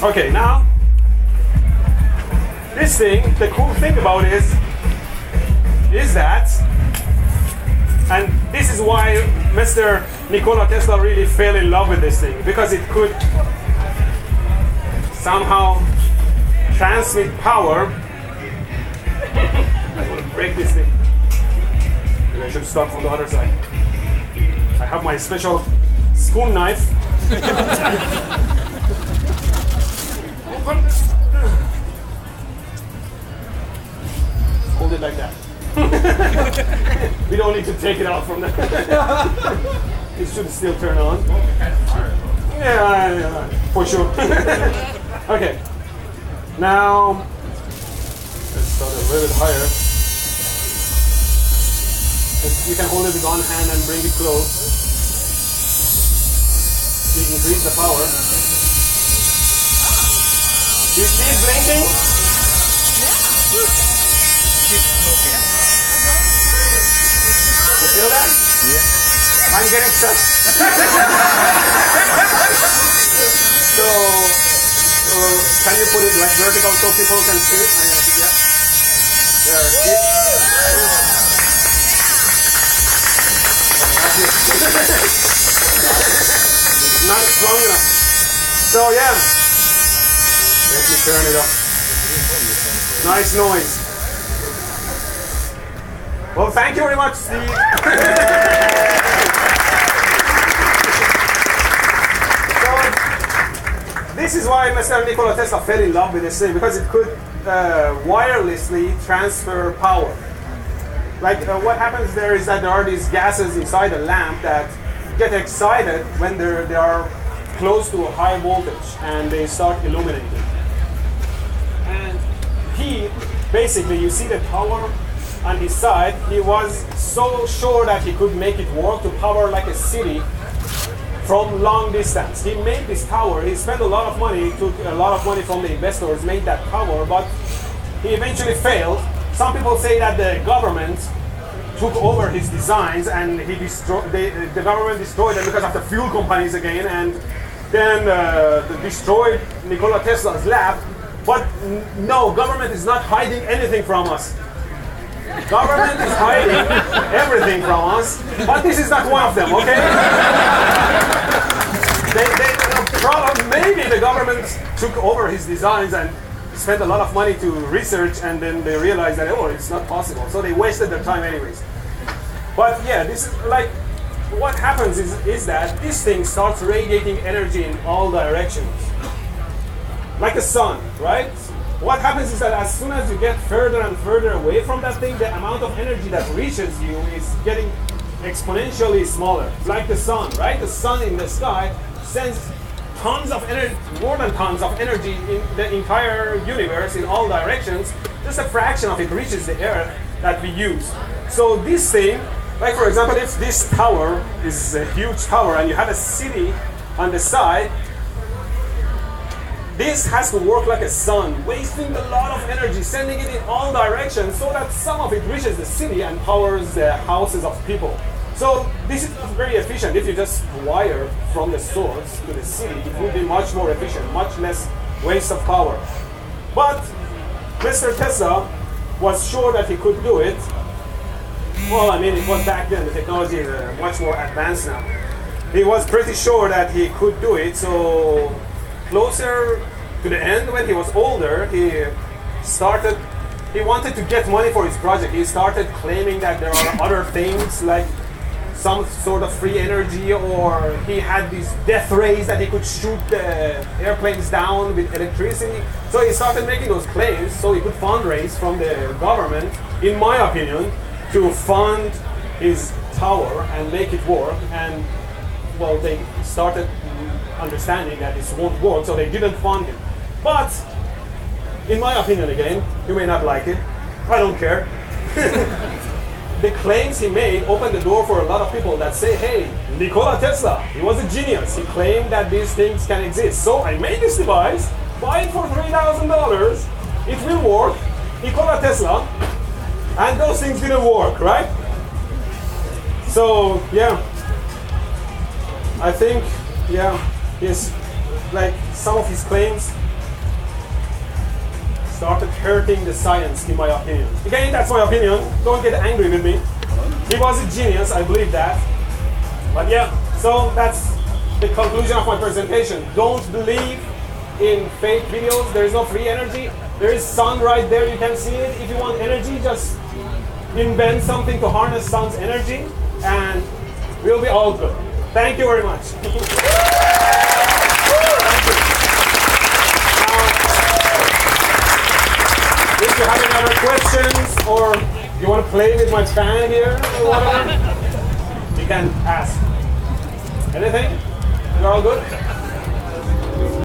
Okay, now this thing, the cool thing about it is that, and this is why Mr. Nikola Tesla really fell in love with this thing, because it could somehow transmit power. I want to break this thing. Maybe I should start from the other side. I have my special spoon knife. Hold it like that. We don't need to take it out from there. It should still turn on. Yeah, for sure. Okay. Now, let's start a little bit higher. You can hold it with one hand and bring it close. You increase the power. Do you see it blinking? You feel that? Yeah. I'm getting stuck. So, can you put it like vertical so people can see it? Yeah. There. See? Not strong enough. So yeah. Let me turn it up. Nice noise. Well, thank you very much, Steve. So, this is why Mr. Nikola Tesla fell in love with this thing, because it could wirelessly transfer power. Like what happens there is that there are these gases inside the lamp that get excited when they are close to a high voltage and they start illuminating. And he, basically, you see the tower on his side, he was so sure that he could make it work to power like a city from long distance. He made this tower, he spent a lot of money, took a lot of money from the investors, made that tower, but he eventually failed. Some people say that the government took over his designs and the government destroyed them because of the fuel companies again, and then destroyed Nikola Tesla's lab. But no, government is not hiding anything from us. Government is hiding everything from us, but this is not one of them, okay? Maybe the government took over his designs and spent a lot of money to research, and then they realized that, oh, it's not possible. So they wasted their time anyways. But yeah, this is like, what happens is that this thing starts radiating energy in all directions. Like a sun, right? What happens is that as soon as you get further and further away from that thing, the amount of energy that reaches you is getting exponentially smaller. Like the sun, right? The sun in the sky sends tons of energy, more than tons of energy in the entire universe in all directions. Just a fraction of it reaches the Earth that we use. So this thing, like for example, if this tower is a huge tower and you have a city on the side, this has to work like a sun, wasting a lot of energy, sending it in all directions so that some of it reaches the city and powers the houses of people. So this is not very efficient. If you just wire from the source to the city, it would be much more efficient, much less waste of power. But Mr. Tesla was sure that he could do it. Well, I mean, it was back then. The technology is much more advanced now. He was pretty sure that he could do it. So closer to the end, when he was older, he wanted to get money for his project. He started claiming that there are other things like some sort of free energy, or he had these death rays that he could shoot the airplanes down with electricity. So he started making those claims so he could fundraise from the government, in my opinion, to fund his tower and make it work. And well, they started understanding that this won't work, so they didn't fund him. But in my opinion, again, you may not like it, I don't care. The claims he made opened the door for a lot of people that say, hey, Nikola Tesla, he was a genius. He claimed that these things can exist. So I made this device, buy it for $3,000, it will work, Nikola Tesla, and those things didn't work, right? So, yeah, I think, yeah, like some of his claims started hurting the science, in my opinion. Again, that's my opinion. Don't get angry with me. He was a genius, I believe that. But yeah, so that's the conclusion of my presentation. Don't believe in fake videos. There is no free energy. There is sun right there, you can see it. If you want energy, just invent something to harness sun's energy and we'll be all good. Thank you very much. Thank you. If you have any other questions or you want to play with my fan here or whatever, you can ask. Anything? You're all good?